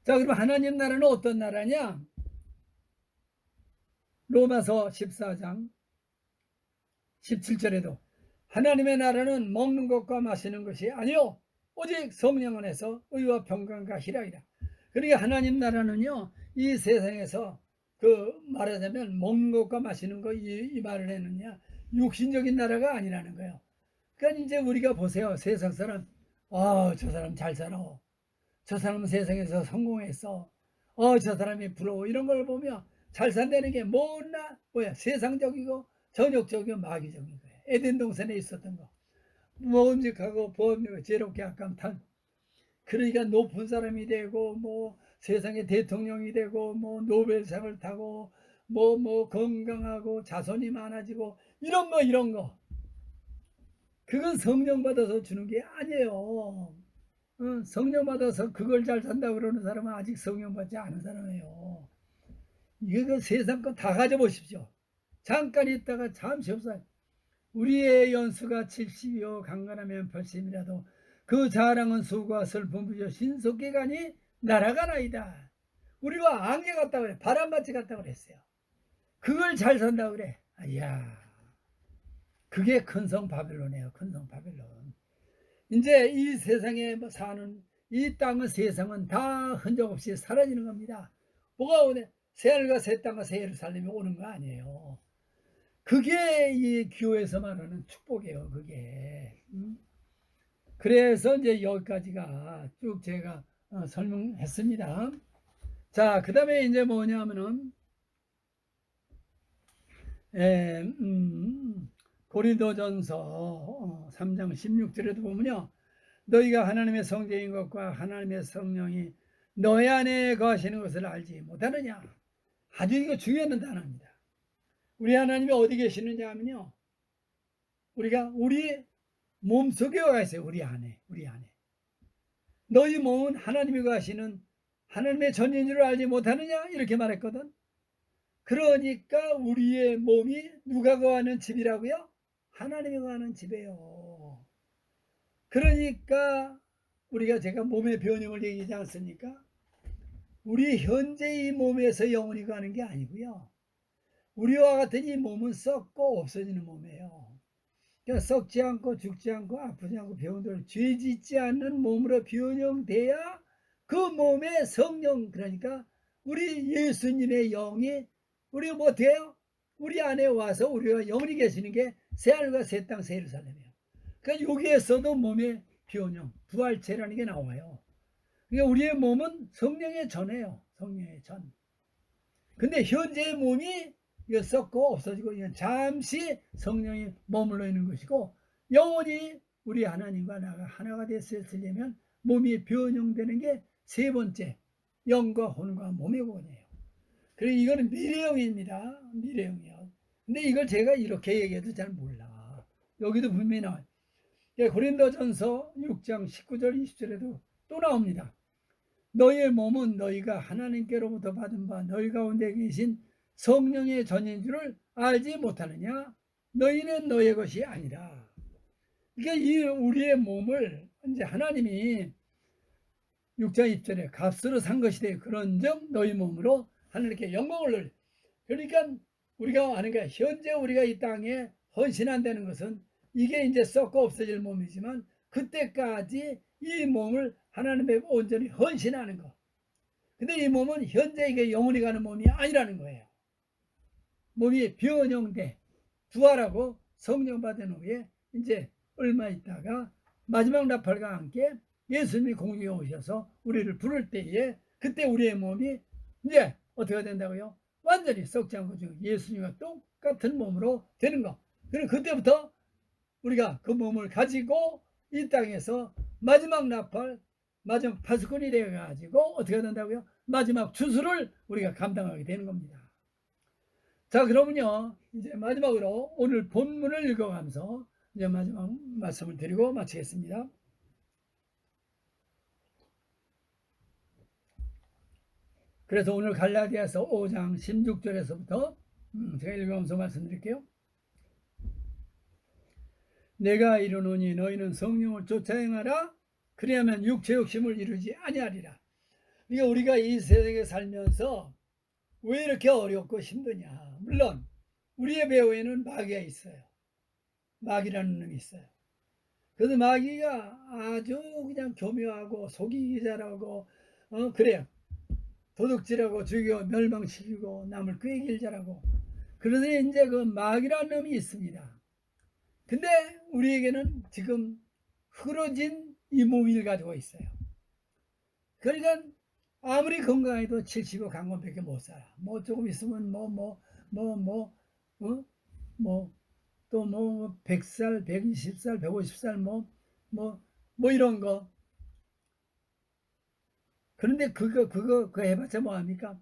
자, 그럼 하나님 나라는 어떤 나라냐? 로마서 14장 17절에도 하나님의 나라는 먹는 것과 마시는 것이 아니요 오직 성령 안에서 의와 평강과 희락이라. 그러니까 하나님 나라는요, 이 세상에서 말하자면 먹는 것과 마시는 것, 이 말을 했느냐, 육신적인 나라가 아니라는 거예요. 그러니까 이제 우리가 보세요. 세상 사람, 저 사람 잘 살아. 저 사람은 세상에서 성공했어. 저 사람이 부러워. 이런 걸 보면 잘 산다는 게 뭐야? 세상적이고 전욕적이고 마귀적인 거예요. 에덴 동산에 있었던 거. 먹음직하고 보험이고 제롭게 아깝단. 그러니까 높은 사람이 되고 세상의 대통령이 되고 노벨상을 타고 건강하고 자손이 많아지고 이런 거 그건 성령 받아서 주는 게 아니에요. 성령 받아서 그걸 잘 산다 그러는 사람은 아직 성령 받지 않은 사람이에요. 이거 세상 거 다 가져보십시오. 잠깐 있다가 잠시 없어요. 우리의 연수가 70이요 강건하면 80이라도 그 자랑은 수고와 슬픔 부여 신속히 가니 날아가나이다. 우리가 안개 같다고 그래. 바람같이 같다고 그랬어요. 그걸 잘 산다고 그래. 그게 큰성 바벨론이에요. 큰성 바벨론. 이제 이 세상에 사는 이 땅은 세상은 다 흔적 없이 사라지는 겁니다. 뭐가 오네? 새하늘과 새 땅과 새 예루살렘이 오는 거 아니에요. 그게 이 교회에서 말하는 축복이에요. 그게. 그래서 이제 여기까지가 쭉 제가 설명했습니다. 자, 그 다음에 이제 뭐냐면은 고린도전서 3장 16절에도 보면요, 너희가 하나님의 성제인 것과 하나님의 성령이 너희 안에 거하시는 것을 알지 못하느냐. 아주 이거 중요한 단어입니다. 우리 하나님이 어디 계시느냐 하면요, 우리 몸속에 와 있어요. 우리 안에. 너희 몸은 하나님이 거하시는 하나님의 전인 줄 알지 못하느냐 이렇게 말했거든. 그러니까 우리의 몸이 누가 거하는 집이라고요? 하나님이 거하는 집이에요. 그러니까 제가 몸의 변형을 얘기하지 않습니까? 우리 현재 이 몸에서 영원히 가는 게 아니고요, 우리와 같은 이 몸은 썩고 없어지는 몸이에요. 그러니까 썩지 않고 죽지 않고 아프지 않고 병들 죄 짓지 않는 몸으로 변형돼야 그 몸의 성령, 그러니까 우리 예수님의 영이 우리가 못해요? 우리 안에 와서 우리가 영원히 계시는 게 새하늘과 새 땅 새 예루살렘이에요. 그러니까 여기에서도 몸의 변형, 부활체라는 게 나와요. 그러니까 우리의 몸은 성령의 전이에요. 성령의 전. 근데 현재의 몸이 이거 썩고 없어지고 이건 잠시 성령이 머물러 있는 것이고, 영원히 우리 하나님과 나가 하나가 됐으려면 몸이 변형되는 게 세 번째, 영과 혼과 몸의 구원이에요. 그리고 이거는 미래형입니다. 미래형이요. 근데 이걸 제가 이렇게 얘기해도 잘 몰라. 여기도 분명히 나와요. 고린도전서 6장 19절 20절에도 또 나옵니다. 너희의 몸은 너희가 하나님께로부터 받은 바 너희 가운데 계신 성령의 전인 줄을 알지 못하느냐? 너희는 너희의 것이 아니라. 그러니까 이 우리의 몸을 이제 하나님이 6장 2절에 값으로 산 것이 되 그런즉 너희 몸으로 하나님께 영광을 돌려. 그러니까 우리가 아는 게 현재 우리가 이 땅에 헌신한다는 것은 이게 이제 썩고 없어질 몸이지만 그때까지 이 몸을 하나님께 온전히 헌신하는 거. 근데 이 몸은 현재 이게 영원히 가는 몸이 아니라는 거예요. 몸이 변형돼 부활하고 성령 받은 후에 이제 얼마 있다가 마지막 나팔과 함께 예수님이 공중에 오셔서 우리를 부를 때에 그때 우리의 몸이 이제 어떻게 된다고요? 완전히 썩지 않고 예수님과 똑같은 몸으로 되는 거. 그럼 그때부터 우리가 그 몸을 가지고 이 땅에서 마지막 나팔, 마지막 파수꾼이 되어가지고 어떻게 된다고요? 마지막 추수를 우리가 감당하게 되는 겁니다. 자, 그러면요, 이제 마지막으로 오늘 본문을 읽어가면서 이제 마지막 말씀을 드리고 마치겠습니다. 그래서 오늘 갈라디아서 5장 16절에서부터 제가 읽으면서 말씀드릴게요. 내가 이르노니 너희는 성령을 쫓아 행하라. 그래야만 육체 욕심을 이루지 아니하리라. 그러니까 우리가 이 세상에 살면서 왜 이렇게 어렵고 힘드냐. 물론 우리의 배후에는 마귀가 있어요. 마귀라는 놈이 있어요. 그래서 마귀가 아주 그냥 교묘하고 속이기 잘하고 그래요. 도둑질하고 죽이고 멸망시키고 남을 꾀길 잘하고. 그래서 이제 그 마귀라는 놈이 있습니다. 근데 우리에게는 지금 흐려진 이 몸을 가지고 있어요. 그러니까 아무리 건강해도 70여 강건밖에 못 살아. 뭐 조금 있으면 또 100살, 120살, 150살 뭐 이런 거. 그런데 그거 해봤자 뭐합니까?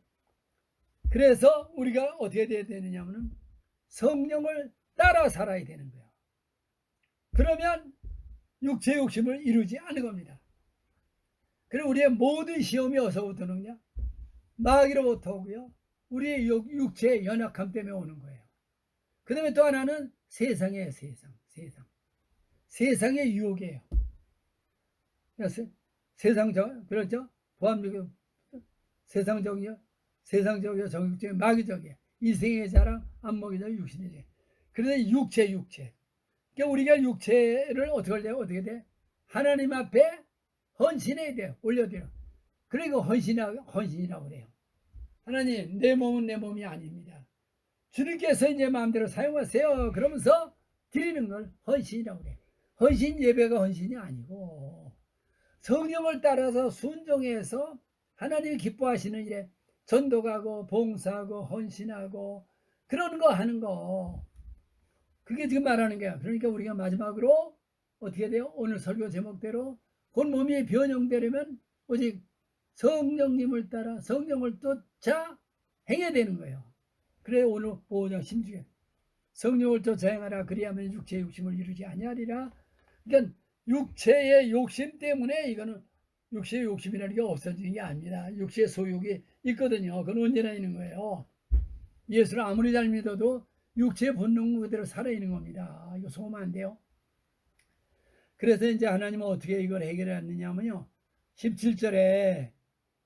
그래서 우리가 어떻게 돼야 되느냐면 성령을 따라 살아야 되는 거예요. 그러면 육체 욕심을 이루지 않는 겁니다. 그리고 우리의 모든 시험이 어디서부터 오느냐? 마귀로부터 오고요. 우리의 육체의 연약함 때문에 오는 거예요. 그 다음에 또 하나는 세상이에요. 세상의 유혹이에요. 세상적, 그렇죠? 보안미국 세상적이요. 정육적이요. 마귀적이에요. 이생의 자랑, 안목의 육신의 죄. 그래서 육체. 그러니까 우리가 육체를 어떻게 돼? 하나님 앞에 헌신해야 돼요. 올려드려. 그러니까 헌신이라고 그래요. 하나님, 내 몸은 내 몸이 아닙니다. 주님께서 이제 마음대로 사용하세요. 그러면서 드리는 걸 헌신이라고 그래요. 헌신 예배가 헌신이 아니고 성령을 따라서 순종해서 하나님이 기뻐하시는 일에 전도가고 봉사하고 헌신하고 그런 거 하는 거. 그게 지금 말하는 거야. 그러니까 우리가 마지막으로 어떻게 돼요? 오늘 설교 제목대로 그 몸이 변형되려면 오직 성령님을 따라 성령을 쫓아 행해야 되는 거예요. 그래 오늘 5장 16절 성령을 쫓아 행하라. 그리하면 육체의 욕심을 이루지 아니하리라. 그러니까 육체의 욕심 때문에 이거는 육체의 욕심이라는 게 없어지는 게 아닙니다. 육체의 소욕이 있거든요. 그건 언제나 있는 거예요. 예수를 아무리 잘 믿어도 육체의 본능 그대로 살아있는 겁니다. 이거 속으면 안 돼요. 그래서 이제 하나님은 어떻게 이걸 해결했느냐면요. 17절에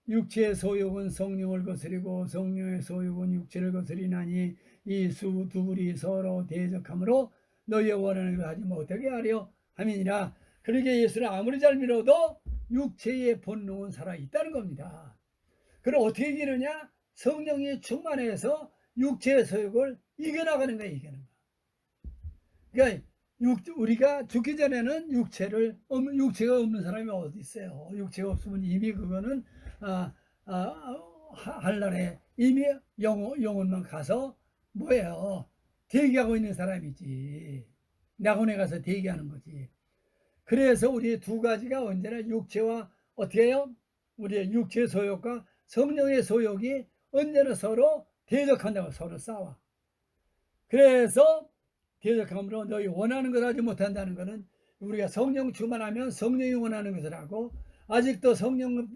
육체의 소욕은 성령을 거스리고 성령의 소욕은 육체를 거스리나니 이 두 불이 서로 대적하므로 너희의 원하는 걸 하지 못하게 하려 함이니라. 그러니까 예수를 아무리 잘 믿어도 육체의 본능은 살아있다는 겁니다. 그럼 어떻게 이기느냐? 성령이 충만해서 육체의 소욕을 이겨나가는 거예요. 그러니까 우리가 죽기 전에는 육체가 없는 사람이 어디 있어요. 육체가 없으면 이미 그거는 한날에 이미 영혼만 가서 뭐예요? 대기하고 있는 사람이지. 낙원에 가서 대기하는 거지. 그래서 우리 두 가지가 언제나 육체와 어떻게 해요? 우리의 육체의 소욕과 성령의 소욕이 언제나 서로 대적한다고, 서로 싸워. 그래서 대적함으로 너희 원하는 것 하지 못한다는 것은 우리가 성령 충만하면 성령이 원하는 것을 하고, 아직도 성령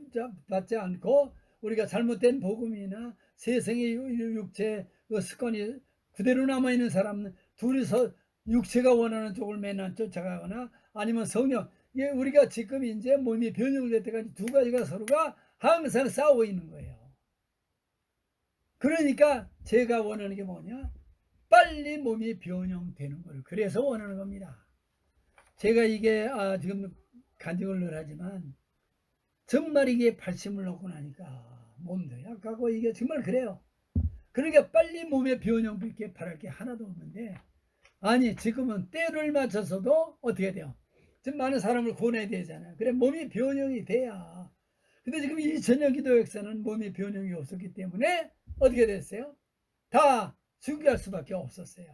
받지 않고 우리가 잘못된 복음이나 세상의 육체 그 습관이 그대로 남아있는 사람은 둘이서 육체가 원하는 쪽을 맨날 쫓아가거나 아니면 성령, 우리가 지금 이제 몸이 변형될 때까지 두 가지가 서로가 항상 싸우고 있는 거예요. 그러니까 제가 원하는 게 뭐냐? 빨리 몸이 변형되는 걸 그래서 원하는 겁니다. 제가 이게 지금 간증을 늘 하지만 정말 이게 발심을 놓고 나니까 몸도 약하고 이게 정말 그래요. 그러니까 빨리 몸의 변형밖에 바랄 게 하나도 없는데, 아니 지금은 때를 맞춰서도 어떻게 돼요? 지금 많은 사람을 구원해야 되잖아요. 그래 몸이 변형이 돼야. 근데 지금 2000년 기도 역사는 몸이 변형이 없었기 때문에 어떻게 됐어요? 다 중개할 수밖에 없었어요.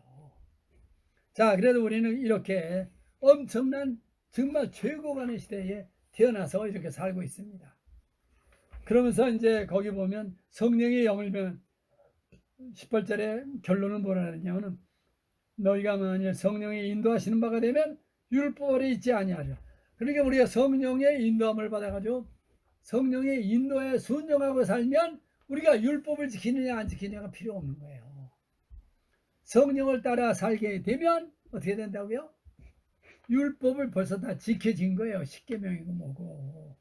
자, 그래도 우리는 이렇게 엄청난 정말 최고간의 시대에 태어나서 이렇게 살고 있습니다. 그러면서 이제 거기 보면 성령의 영을 18절에 결론은 뭐라 하느냐면, 너희가 만일 성령의 인도하시는 바가 되면 율법을 잊지 아니하리라. 그러니까 우리가 성령의 인도함을 받아가지고 성령의 인도에 순종하고 살면 우리가 율법을 지키느냐 안 지키느냐가 필요 없는 거예요. 성령을 따라 살게 되면 어떻게 된다고요? 율법을 벌써 다 지켜진 거예요. 십계명이고 뭐고.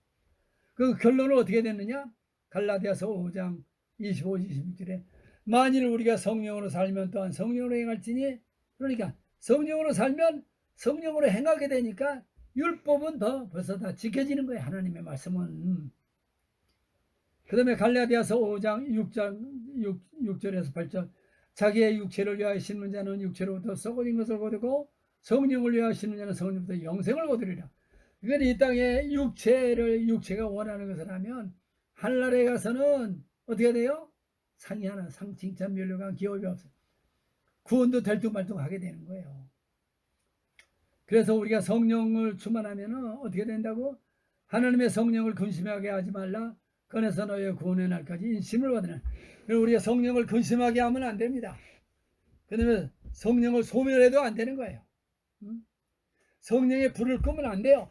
그 결론은 어떻게 됐느냐? 갈라디아서 5장 25, 26절에 만일 우리가 성령으로 살면 또한 성령으로 행할지니, 그러니까 성령으로 살면 성령으로 행하게 되니까 율법은 벌써 다 지켜지는 거예요. 하나님의 말씀은. 그 다음에 갈라디아서 5장 6절에서 8절 자기의 육체를 위하여 심는 자는 육체로부터 썩어진 것을 거두고 성령을 위하여 심는 자는 성령부터 영생을 거두리라. 그러니까 이 땅에 육체가 원하는 것을 하면 하늘나라에 가서는 어떻게 돼요? 상이 하나, 상, 칭찬, 멸류관, 기업이 없어요. 구원도 들뚱말뚱하게 되는 거예요. 그래서 우리가 성령을 충만하면 어떻게 된다고? 하나님의 성령을 근심하게 하지 말라. 건에서 너의 구원의 날까지 인심을 받으라. 우리가 성령을 근심하게 하면 안 됩니다. 그다음에 성령을 소멸해도 안 되는 거예요. 성령의 불을 끄면 안 돼요.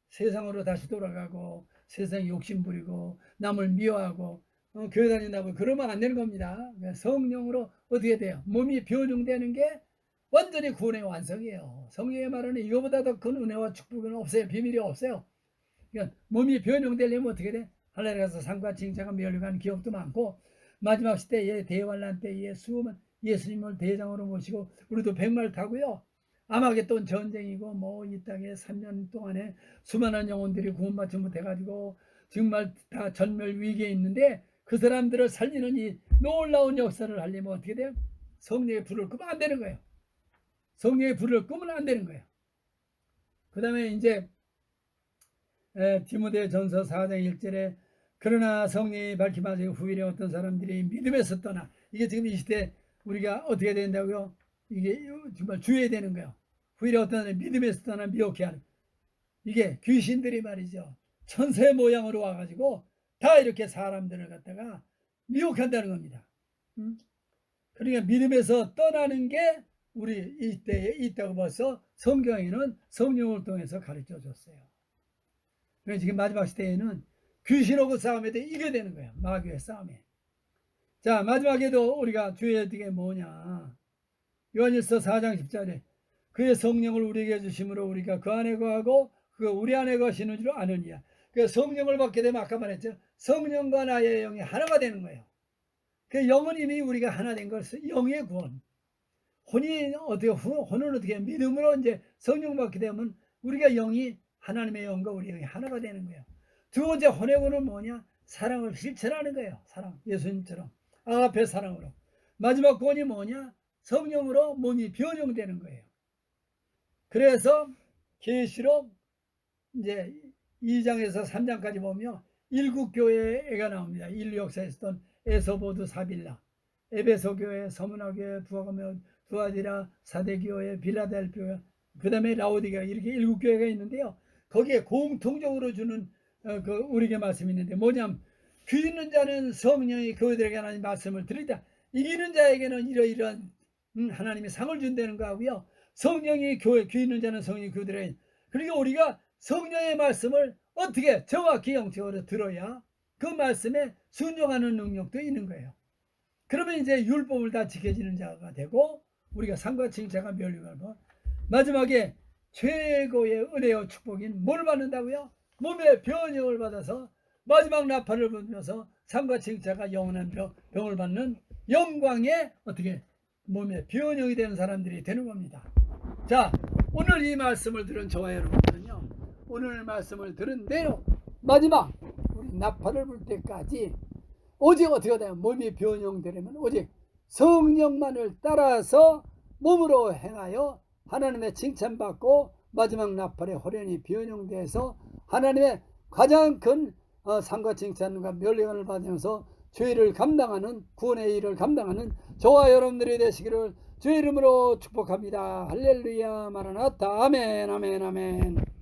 세상으로 다시 돌아가고 세상 욕심 부리고 남을 미워하고 교회 다닌다고 그러면 안 되는 겁니다. 성령으로 어떻게 돼요? 몸이 변형되는 게 완전히 구원의 완성이에요. 성령의 말은 이거보다 더 큰 은혜와 축복은 없어요. 비밀이 없어요. 그러니까 몸이 변형되려면 어떻게 돼? 하늘에 가서 상과 칭찬과 멸류관 기업도 많고, 마지막 시대에 대환란 때에 수많은 예수님을 대장으로 모시고 우리도 백마를 타고요. 아마겟돈 전쟁이고 뭐 이 땅에 3년 동안에 수많은 영혼들이 구원받지 못해가지고 정말 다 전멸 위기에 있는데, 그 사람들을 살리는 이 놀라운 역사를 하려면 어떻게 돼요? 성령의 불을 끄면 안 되는 거예요. 성령의 불을 끄면 안 되는 거예요. 그 다음에 이제 디모데전서 4장 1절에 그러나 성령이 밝히마시고 후일에 어떤 사람들이 믿음에서 떠나, 이게 지금 이 시대 우리가 어떻게 된다고요? 이게 정말 주의해야 되는 거예요. 후일에 어떤 사람이 믿음에서 떠나 미혹해 하는, 이게 귀신들이 말이죠. 천사의 모양으로 와가지고 다 이렇게 사람들을 갖다가 미혹한다는 겁니다. 그러니까 믿음에서 떠나는 게 우리 이때에 있다고 벌써 성경에는 성령을 통해서 가르쳐 줬어요. 그래서 지금 마지막 시대에는 귀신하고 싸움에 이겨야 되는 거예요. 마귀의 싸움에. 자, 마지막에도 우리가 주의해야 되는 게 뭐냐. 요한일서 4장 10절에 그의 성령을 우리에게 주심으로 우리가 그 안에 거하고 그 우리 안에 거하시는 줄 아느니라. 그 성령을 받게 되면 아까 말했죠. 성령과 나의 영이 하나가 되는 거예요. 그 영은 이미 우리가 하나 된 것을 영의 구원. 혼은 어떻게 믿음으로 이제 성령 받게 되면 우리가 영이 하나님의 영과 우리 영이 하나가 되는 거예요. 두 번째 혼의 구원은 뭐냐? 사랑을 실천하는 거예요. 사랑. 예수님처럼 아가페 사랑으로. 마지막 구원이 뭐냐? 성령으로 몸이 변형되는 거예요. 그래서 계시록 이제 2장에서 3장까지 보면 일곱 교회가 나옵니다. 인류 역사에 있었던 에소보드 사빌라, 에베소 교회, 서문화 교회, 두아디라, 사대교회, 빌라델피아, 그 다음에 라오디게아, 이렇게 일곱 교회가 있는데요. 거기에 공통적으로 주는 우리에게 말씀이 있는데 뭐냐면, 귀 있는 자는 성령이 그들에게 하나님 말씀을 들으리다. 이기는 자에게는 이러이러한 하나님이 상을 준다는 거하고요. 성령이 귀 있는 자는 성령이 그들에게, 그러니까 우리가 성령의 말씀을 어떻게 정확히 영적으로 들어야 그 말씀에 순종하는 능력도 있는 거예요. 그러면 이제 율법을 다 지켜지는 자가 되고 우리가 상과 칭찬과 멸류관과 마지막에 최고의 은혜와 축복인 뭘 받는다고요? 몸의 변형을 받아서 마지막 나팔을 불면서 상과 칭찬과 영원한 병을 받는 영광의 어떻게 몸의 변형이 되는 사람들이 되는 겁니다. 자, 오늘 이 말씀을 들은 저와 여러분들은요, 오늘 말씀을 들은 대로 마지막 우리 나팔을 불 때까지 오직 어떻게 되면 몸이 변형되려면 오직 성령만을 따라서 몸으로 행하여 하나님의 칭찬받고 마지막 나팔에 호련히 변형돼서 하나님의 가장 큰 상과 칭찬과 멸류관을 받으면서 죄를 감당하는, 구원의 일을 감당하는 저와 여러분들이 되시기를 주의 이름으로 축복합니다. 할렐루야, 마라나타, 아멘, 아멘, 아멘.